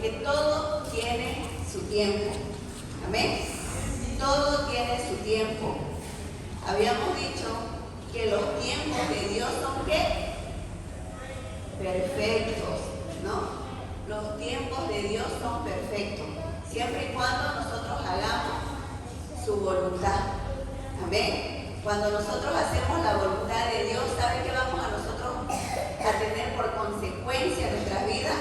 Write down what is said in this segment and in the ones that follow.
porque todo tiene su tiempo. Amén. Todo tiene su tiempo. Habíamos dicho que los tiempos de Dios son ¿qué? Perfectos, ¿no? Los tiempos de Dios son perfectos, siempre y cuando nosotros hagamos su voluntad. Amén. Cuando nosotros hacemos la voluntad de Dios, ¿saben qué vamos a nosotros a tener por consecuencia en nuestra vida?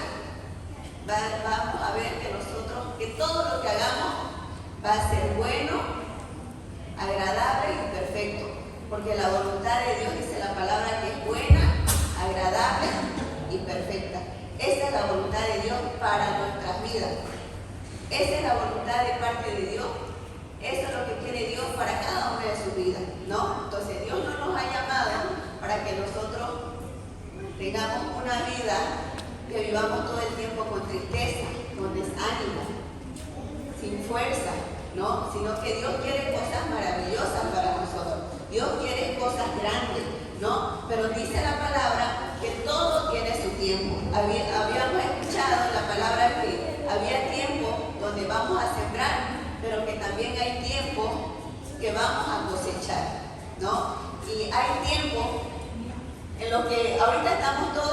Vamos a ver que todo lo que hagamos va a ser bueno, agradable y perfecto. Porque la voluntad de Dios dice la palabra que es buena, agradable y perfecta. Esa es la voluntad de Dios para nuestras vidas. Esa es la voluntad de parte de Dios. Eso es lo que quiere Dios para cada uno de sus vidas, ¿no? Entonces Dios no nos ha llamado para que nosotros tengamos una vida que vivamos todo el tiempo con tristeza, con desánimo, sin fuerza, ¿no? Sino que Dios quiere cosas maravillosas para nosotros. Dios quiere cosas grandes, ¿no? Pero dice la palabra que todo tiene su tiempo. Habíamos escuchado la palabra que había tiempo donde vamos a sembrar, pero que también hay tiempo que vamos a cosechar, ¿no? Y hay tiempo en lo que ahorita estamos todos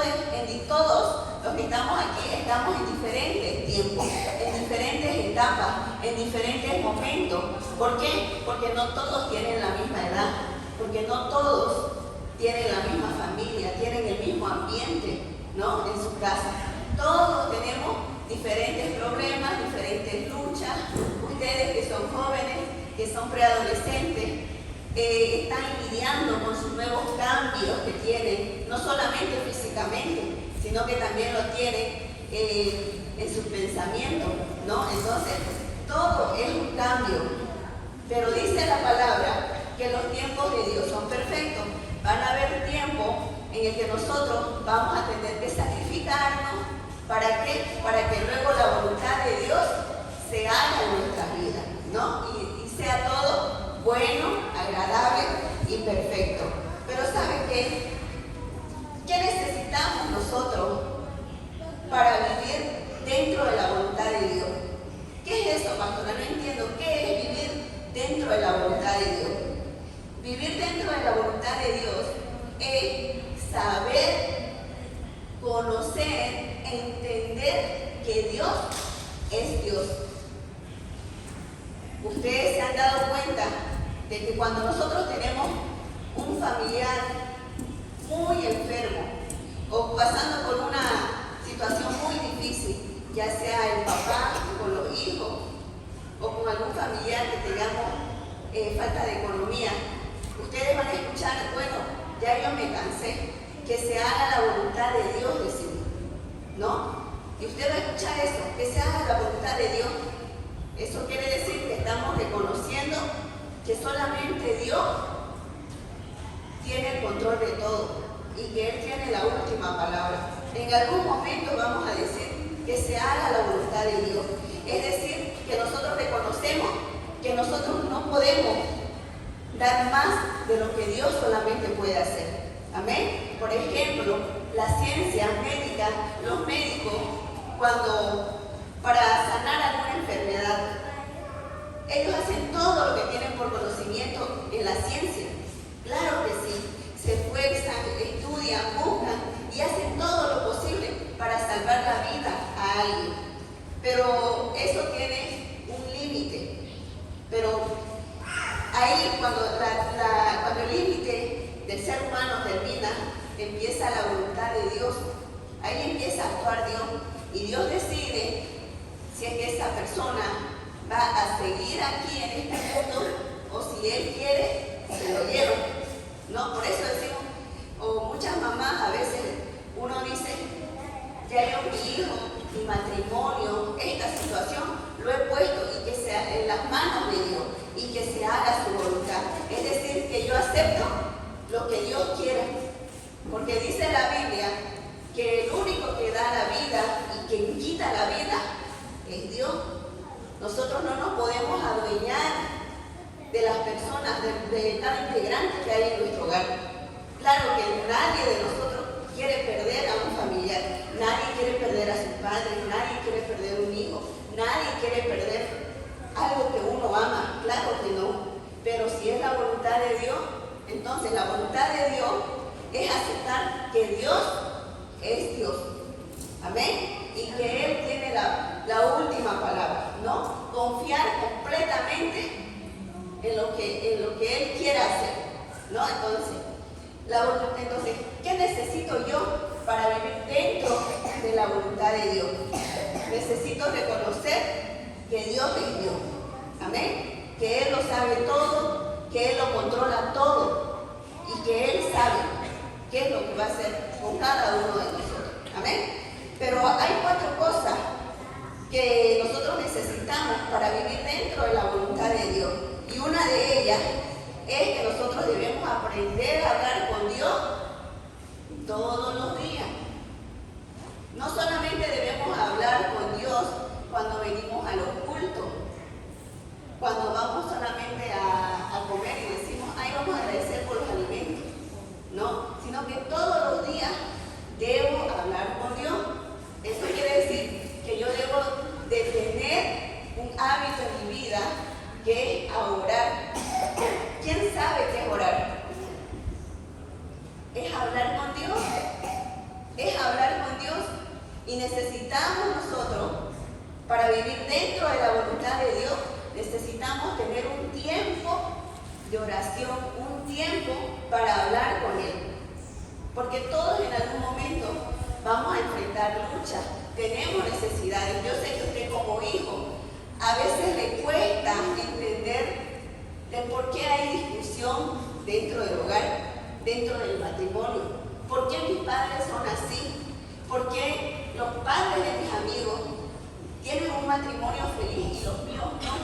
los que estamos aquí, estamos en diferentes tiempos, en diferentes etapas, en diferentes momentos. ¿Por qué? Porque no todos tienen la misma edad, porque no todos tienen la misma familia, tienen el mismo ambiente, ¿no? En su casa. Todos tenemos diferentes problemas, diferentes luchas. Ustedes que son jóvenes, que son preadolescentes, están lidiando con sus nuevos cambios que tienen, no solamente físicamente, sino que también lo tienen en sus pensamientos, ¿no? Entonces, todo es un cambio. Pero dice la palabra que los tiempos de Dios son perfectos. Van a haber tiempos en el que nosotros vamos a tener que sacrificarnos. ¿Para qué? Para que luego la voluntad de Dios se haga en nuestras vidas, ¿no? Y sea todo bueno, agradable y perfecto. Pero ¿saben qué? ¿Qué necesitamos nosotros para vivir dentro de la voluntad de Dios? ¿Qué es eso, pastora? No entiendo. ¿Qué es vivir dentro de la voluntad de Dios? Vivir dentro de la voluntad de Dios es saber, conocer, entender que Dios es Dios. Ustedes se han dado cuenta de que cuando nosotros tenemos un familiar muy enfermo o pasando por una situación muy difícil, ya sea el papá con los hijos o con algún familiar que tengamos falta de economía, ustedes van a escuchar, bueno, ya yo me cansé, que se haga la voluntad de Dios, decimos, ¿no? Y usted va a escuchar eso, que se haga la voluntad de Dios. Eso quiere decir que estamos reconociendo que solamente Dios tiene el control de todo y que Él tiene la última palabra. En algún momento vamos a decir que se haga la voluntad de Dios. Es decir, que nosotros reconocemos que nosotros no podemos dar más de lo que Dios solamente puede hacer. Amén. Por ejemplo, la ciencia médica, los médicos, para sanar alguna enfermedad, ellos hacen todo lo que tienen por conocimiento en la ciencia. Claro que sí, se esfuerzan, estudian, buscan y hacen todo lo posible para salvar la vida a alguien. Pero eso tiene un límite. Pero ahí cuando el límite del ser humano termina, empieza la voluntad de Dios. Ahí empieza a actuar Dios. Y Dios decide si es que esa persona va a seguir aquí en este mundo o si Él quiere, se lo lleva. ¿No? Por eso decimos, o muchas mamás a veces uno dice, ya yo mi hijo, mi matrimonio, esta situación, lo he puesto y que sea en las manos de Dios y que se haga su voluntad. Es decir, que yo acepto lo que Dios quiera. Porque dice la Biblia que el único que da la vida y quien quita la vida es Dios. Nosotros no nos podemos adueñar de las personas, de cada integrante que hay en nuestro hogar. Claro que nadie de nosotros quiere perder a un familiar, nadie quiere perder a sus padres, nadie quiere perder un Entonces, la voluntad de Dios es aceptar que Dios es Dios. Amén. Y que Él tiene la última palabra, ¿no? Confiar completamente en lo que Él quiera hacer, ¿no? Entonces, ¿qué necesito yo para vivir dentro de la voluntad de Dios? Necesito reconocer que Dios es Dios. Amén. Que Él lo sabe todo, que Él lo controla todo y que Él sabe qué es lo que va a hacer con cada uno de nosotros. Amén. Pero hay 4 cosas que nosotros necesitamos para vivir dentro de la voluntad de Dios. Y una de ellas es que nosotros debemos aprender a hablar con Dios todos los días. No solamente debemos hablar con Dios cuando venimos a los cultos, cuando vamos solamente a comer y decimos, ay, vamos a agradecer por los alimentos, no, sino que todos los días debo hablar con Dios. Eso quiere decir que yo debo de tener un hábito en mi vida que es a orar. ¿Quién sabe qué es orar? Es hablar con Dios. Es hablar con Dios. Y necesitamos nosotros, para vivir dentro de la voluntad de Dios, necesitamos tener un tiempo de oración, un tiempo para hablar con Él. Porque todos en algún momento vamos a enfrentar luchas, tenemos necesidades. Yo sé que usted como hijo a veces le cuesta entender de por qué hay discusión dentro del hogar, dentro del matrimonio. ¿Por qué mis padres son así? ¿Por qué los padres de mis amigos tienen un matrimonio feliz y los míos no?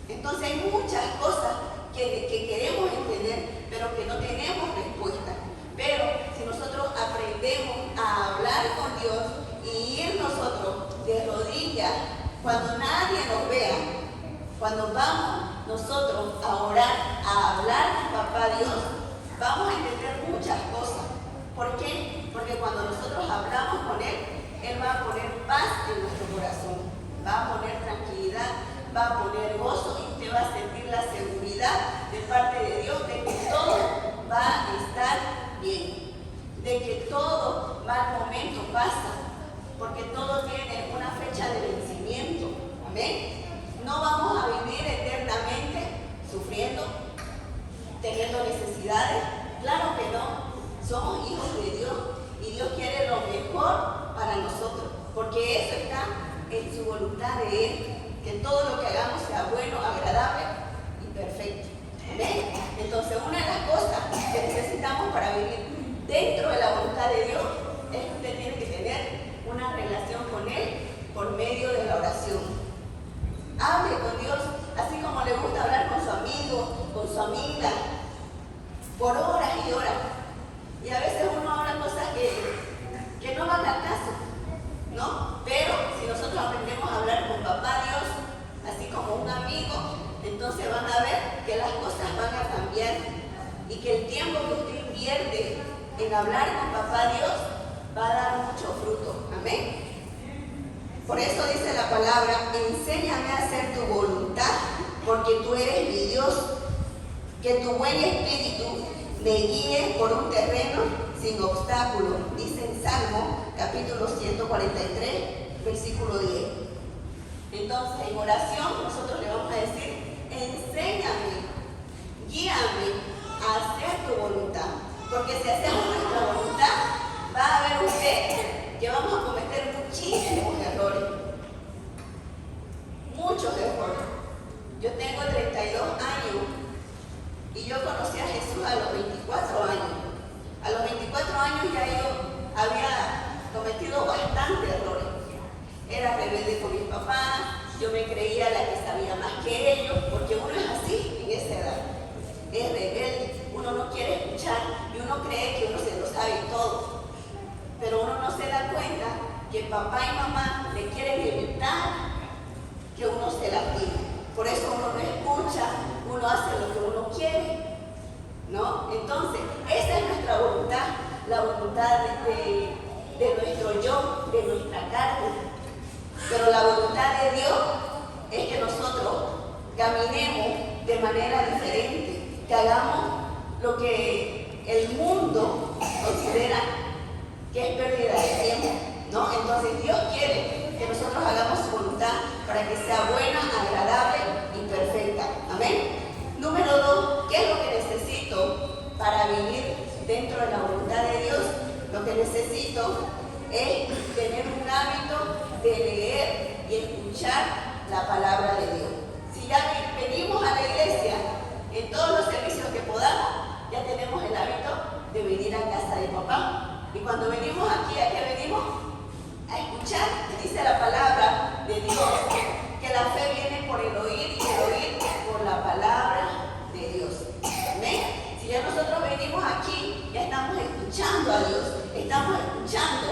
Entonces hay muchas cosas que queremos entender, pero que no tenemos respuesta. Pero si nosotros aprendemos a hablar con Dios y ir nosotros de rodillas, cuando nadie nos vea, cuando vamos nosotros a orar, a hablar con Papá Dios, vamos a entender muchas cosas. ¿Por qué? Porque cuando nosotros hablamos con Él, Él va a poner paz en nuestro corazón, va a poner tranquilidad, va a poner gozo y usted va a sentir la seguridad de parte de Dios de que todo va a estar bien, de que todo mal momento pasa, porque todo tiene una fecha de vencimiento. Amén. No vamos a vivir eternamente sufriendo, teniendo necesidades. Claro que no. Somos hijos de Dios y Dios quiere lo mejor para nosotros, porque eso está en su voluntad de Él, que todo lo que hagamos sea bueno, agradable y perfecto. ¿Amén? Entonces, una de las cosas que necesitamos para vivir dentro de la voluntad de Dios es que usted tiene que tener una relación con Él por medio de la oración. Hable con Dios, así como le gusta hablar con su amigo, con su amiga, por horas y horas. Y a veces uno habla cosas que no van al caso, ¿no? Pero si nosotros aprendemos a hablar con Papá Dios, así como un amigo, entonces van a ver que las cosas van a cambiar y que el tiempo que usted invierte en hablar con Papá Dios va a dar mucho fruto. Amén. Por eso dice la palabra, enséñame a hacer tu voluntad, porque tú eres mi Dios. Que tu buen espíritu me guíe por un terreno sin obstáculos, dice en Salmo capítulo 143, versículo 10. Entonces, en oración nosotros le vamos a decir, enséñame, guíame a hacer tu voluntad, porque si hacemos nuestra voluntad, va a haber usted que vamos a cometer muchísimos errores, muchos errores. Yo tengo 32 años y yo conocí a Jesús a los 24 años. A los 24 años ya yo había cometido bastantes errores. Era rebelde con mis papás, yo me creía la que sabía más que ellos, porque uno es así en esa edad. Es rebelde, uno no quiere escuchar y uno cree que uno se lo sabe todo. Pero uno no se da cuenta que papá y mamá le quieren evitar que uno se lastime. Por eso uno no escucha, uno hace lo que uno quiere, ¿no? Entonces, esa es nuestra voluntad, la voluntad de nuestro yo, de nuestra carne. Pero la voluntad de Dios es que nosotros caminemos de manera diferente, que hagamos lo que el mundo considera que es pérdida de tiempo, ¿no? Entonces Dios quiere que nosotros hagamos su voluntad para que sea buena, agradable y perfecta. Amén. Número 2, ¿qué es lo que necesito para vivir dentro de la voluntad de Dios? Lo que necesito es tener un hábito de leer y escuchar la palabra de Dios. Si ya venimos a la iglesia en todos los servicios que podamos, ya tenemos el hábito de venir a casa de papá. Y cuando venimos aquí, ¿a qué venimos? A escuchar. Dice la palabra de Dios que la fe viene por el oír y el oír por la palabra de Dios. ¿Amén? Si ya nosotros venimos aquí, ya estamos escuchando a Dios, estamos escuchando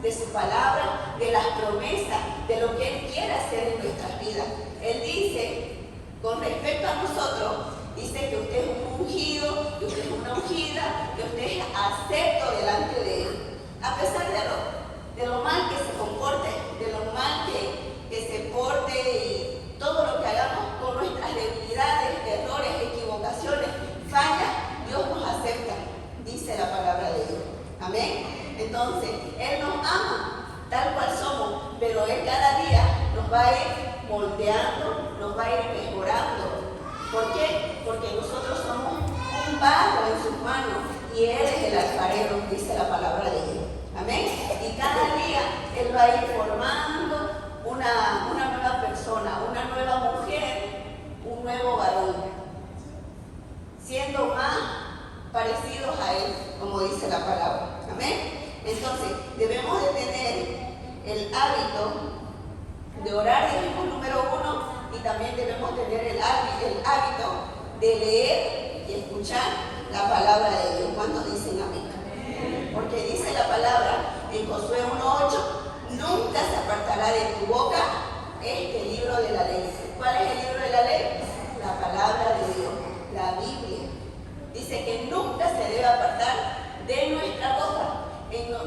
de su palabra, de las promesas, de lo que Él quiere hacer en nuestras vidas. Él dice, con respecto a nosotros, dice que usted es un ungido, que usted es una ungida, que usted es acepto delante de Él. A pesar de lo mal que se comporte, de lo mal que se porte y todo lo que hagamos con nuestras debilidades, errores, equivocaciones, fallas, Dios nos acepta, dice la palabra de Dios. Amén. Entonces, Él nos ama tal cual somos, pero Él cada día nos va a ir moldeando, nos va a ir mejorando. ¿Por qué? Porque nosotros somos un barro en sus manos y Él es el alfarero, dice la palabra de Dios. Amén. Y cada día Él va a ir formando una nueva persona, una nueva mujer, un nuevo varón, siendo más parecidos a Él, como dice la palabra. Amén. Entonces, debemos de tener el hábito de orar, dijimos número 1, y también debemos tener el hábito de leer y escuchar la palabra de Dios. ¿Cuántos dicen amén? Porque dice la palabra en Josué 1:8, nunca se apartará de tu boca este libro de la ley. ¿Cuál es el libro de la ley? La palabra de Dios, la Biblia. Dice que nunca se debe apartar de nuestra boca.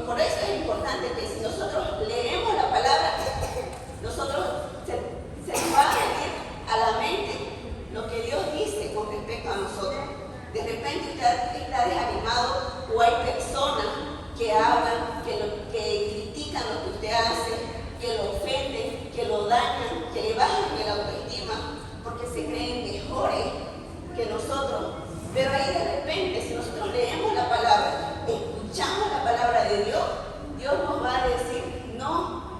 Por eso es importante que si nosotros leemos la palabra, nosotros se nos va a venir a la mente lo que Dios dice con respecto a nosotros. De repente usted está desanimado o hay personas que hablan, que critican lo que usted hace, que lo ofenden, que lo dañan, que le bajan el autoestima porque se creen mejores que nosotros. Pero ahí de repente, si nosotros leemos la palabra, escuchamos la palabra de Dios, Dios nos va a decir, no,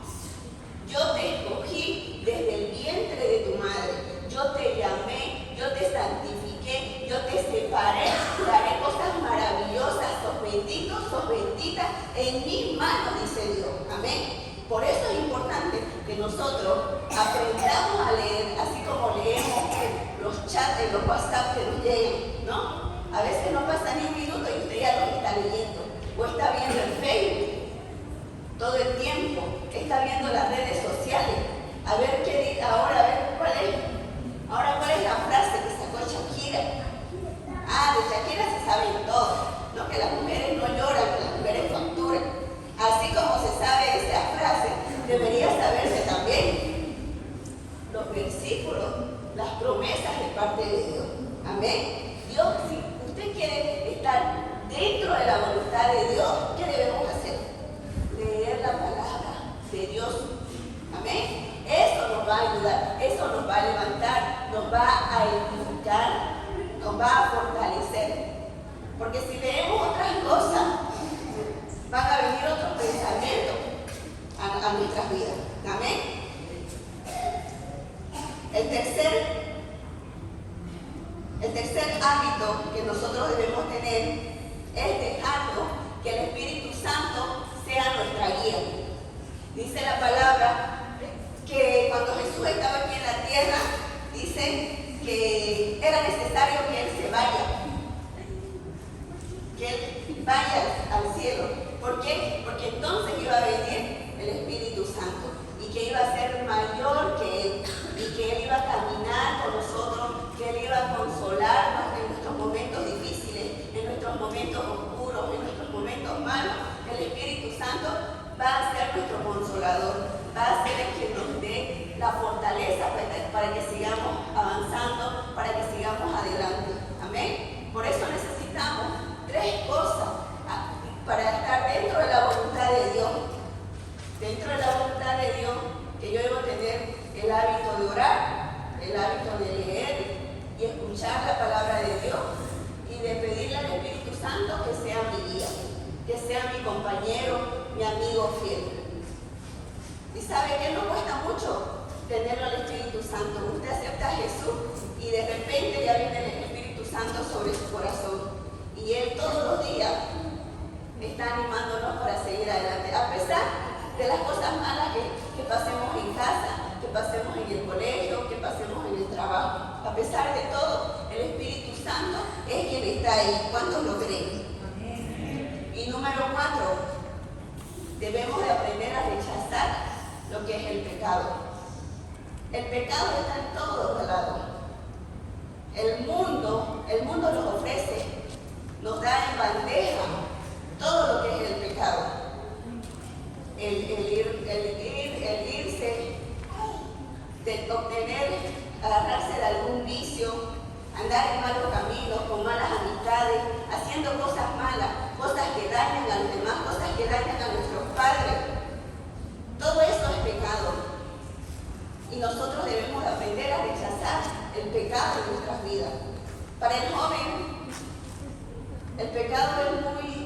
yo te escogí desde el vientre de tu madre, yo te llamé, yo te santifiqué, yo te separé, te haré cosas maravillosas, sos bendito, sos bendita, en mis manos, dice Dios. Amén. Por eso es importante que nosotros aprendamos a leer, así como leemos los chats y los WhatsApp que nos llegan, ¿no? A veces no pasa ni un minuto y usted ya los está leyendo, o está viendo el Facebook todo el tiempo, está viendo las redes sociales, a ver qué dice ahora, a ver cuál es la frase que sacó Shakira. De Shakira se sabe todo, ¿no? Que las mujeres no lloran, que las mujeres facturan. Así como se sabe esa frase, debería saberse también los versículos, las promesas de parte de Dios. Amén. Dios, si usted quiere estar dentro de la voluntad de Dios, ¿qué debemos hacer? Leer la palabra de Dios. Amén. Eso nos va a ayudar, eso nos va a levantar, nos va a edificar, nos va a fortalecer. Porque si leemos otras cosas, van a venir otros pensamientos a nuestras vidas. Amén. El tercer hábito que nosotros debemos tener es dejarlo que el Espíritu Santo sea nuestra guía. Dice la palabra que cuando Jesús estaba aquí en la tierra, dice que era necesario que Él se vaya, que Él vaya al cielo. ¿Por qué? Porque entonces iba a venir el Espíritu Santo y que iba a ser mayor que Él y que Él iba a caminar con nosotros, que Él iba a consolarnos en nuestros momentos difíciles, en nuestros momentos oscuros, en nuestros momentos malos. El Espíritu Santo va a ser nuestro consolador, va a ser el que nos dé la fortaleza para que sigamos avanzando, para que sigamos adelante. Amén. Por eso necesitamos voluntad de Dios, que yo debo tener el hábito de orar, el hábito de leer y escuchar la palabra de Dios y de pedirle al Espíritu Santo que sea mi guía, que sea mi compañero, mi amigo fiel. ¿Y sabe que no cuesta mucho tenerlo al Espíritu Santo? Usted acepta a Jesús y de repente ya viene el Espíritu Santo sobre su corazón. Y Él todos los días está animándonos para seguir adelante. A pesar de las cosas malas que pasemos en casa, que pasemos en el colegio, que pasemos en el trabajo. A pesar de todo, el Espíritu Santo es quien está ahí. ¿Cuántos lo creen? Y número 4, debemos de aprender a rechazar lo que es el pecado. El pecado está en todos lados. El mundo nos ofrece, nos da en bandeja todo lo que es el pecado. El irse, de obtener, agarrarse de algún vicio, andar en malos caminos, con malas amistades, haciendo cosas malas, cosas que dañan a los demás, cosas que dañan a nuestros padres. Todo eso es pecado. Y nosotros debemos aprender a rechazar el pecado en nuestras vidas. Para el joven, el pecado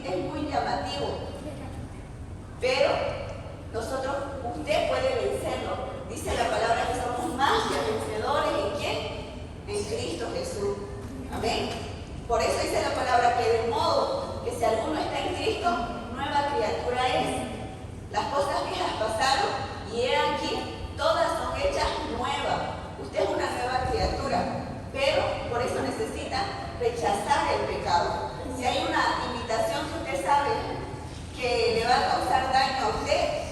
es muy llamativo. Pero usted puede vencerlo. Dice la palabra que somos más que vencedores. ¿En quién? En Cristo Jesús. Amén. Por eso dice la palabra que de modo que si alguno está en Cristo, nueva criatura es. Las cosas viejas pasaron y he aquí, todas son hechas nuevas. Usted es una nueva criatura, pero por eso necesita rechazar el pecado. Si hay una invitación que usted sabe que le va a causar daño a usted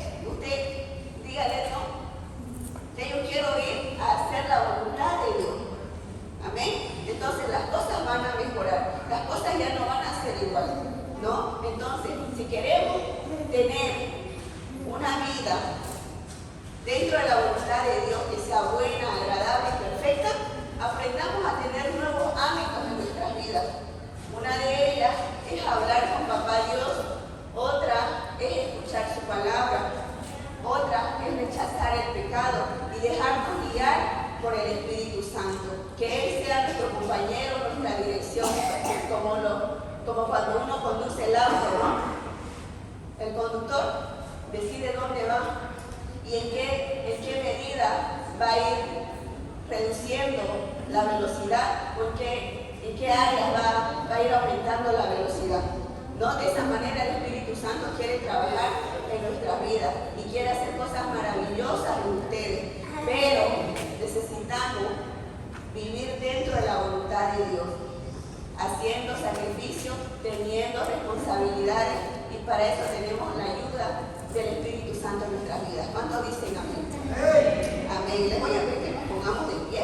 dígale no. Que yo quiero ir a hacer la voluntad de Dios. Amén. Entonces las cosas van a mejorar. Las cosas ya no van a ser igual, ¿no? Entonces, si queremos tener una vida dentro de la voluntad de Dios que sea buena, agradable y perfecta, aprendamos a tener nuevos hábitos en nuestras vidas. Una de ellas es hablar con Papá Dios, otra es escuchar su palabra, otra es rechazar el pecado y dejarnos guiar por el Espíritu Santo. Que Él sea nuestro compañero, nuestra dirección, como cuando uno conduce el auto, ¿no? El conductor decide dónde va y en qué medida va a ir reduciendo la velocidad o en qué áreas va a ir aumentando la velocidad. ¿No? De esa manera el Espíritu Santo quiere trabajar en nuestra vida y quiere hacer cosas maravillosas en ustedes, pero necesitamos vivir dentro de la voluntad de Dios, haciendo sacrificios, teniendo responsabilidades, y para eso tenemos la ayuda del Espíritu Santo en nuestras vidas. ¿Cuántos dicen amén? Amén. Les voy a pedir que nos pongamos de pie.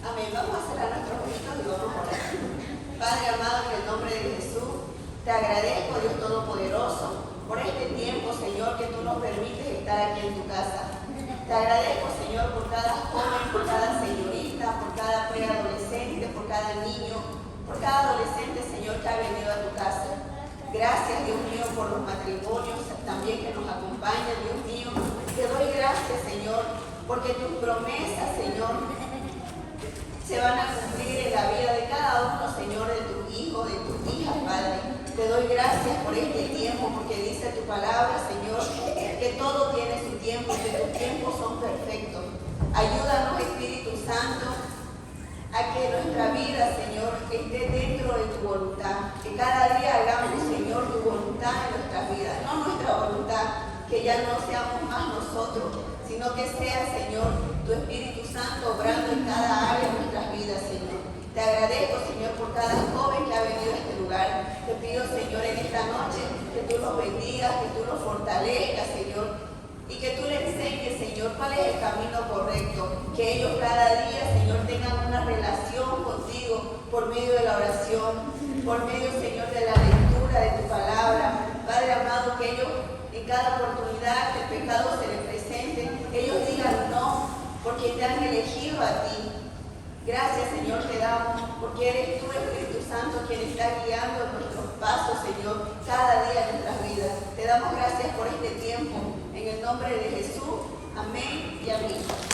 Amén. Vamos a cerrar nuestros ojitos y vamos a orar. Padre amado, en el nombre de Jesús, te agradezco, Dios Todopoderoso, por este tiempo, Señor, que tú nos permites estar aquí en tu casa. Te agradezco, Señor, por cada joven, por cada señorita, por cada preadolescente, por cada niño, por cada adolescente, Señor, que ha venido a tu casa. Gracias, Dios mío, por los matrimonios también que nos acompañan, Dios mío. Te doy gracias, Señor, porque tus promesas, Señor, se van a cumplir en la vida de cada uno, Señor, de tus hijos, de tus hijas, Padre. Te doy gracias por este tiempo, porque dice tu palabra, Señor, que todo tiene su tiempo, que tus tiempos son perfectos. Ayúdanos, Espíritu Santo, a que nuestra vida, Señor, esté dentro de tu voluntad. Que cada día hagamos, Señor, tu voluntad en nuestras vidas, no nuestra voluntad, que ya no seamos más nosotros, sino que sea, Señor, tu Espíritu Santo obrando en cada área de nuestras vidas, Señor. Te agradezco, Señor, por cada joven que ha venido a este lugar. Te pido, Señor, en esta noche, que tú los bendigas, que tú los fortalezcas, Señor, y que tú les enseñes, Señor, cuál es el camino correcto. Que ellos cada día, Señor, tengan una relación contigo por medio de la oración, por medio, Señor, de la lectura de tu palabra. Padre amado, que ellos en cada oportunidad que el pecado se les presente, ellos digan no, porque te Gracias, Señor, te damos, porque eres tú, Espíritu Santo, quien está guiando nuestros pasos, Señor, cada día de nuestras vidas. Te damos gracias por este tiempo. En el nombre de Jesús. Amén y amén.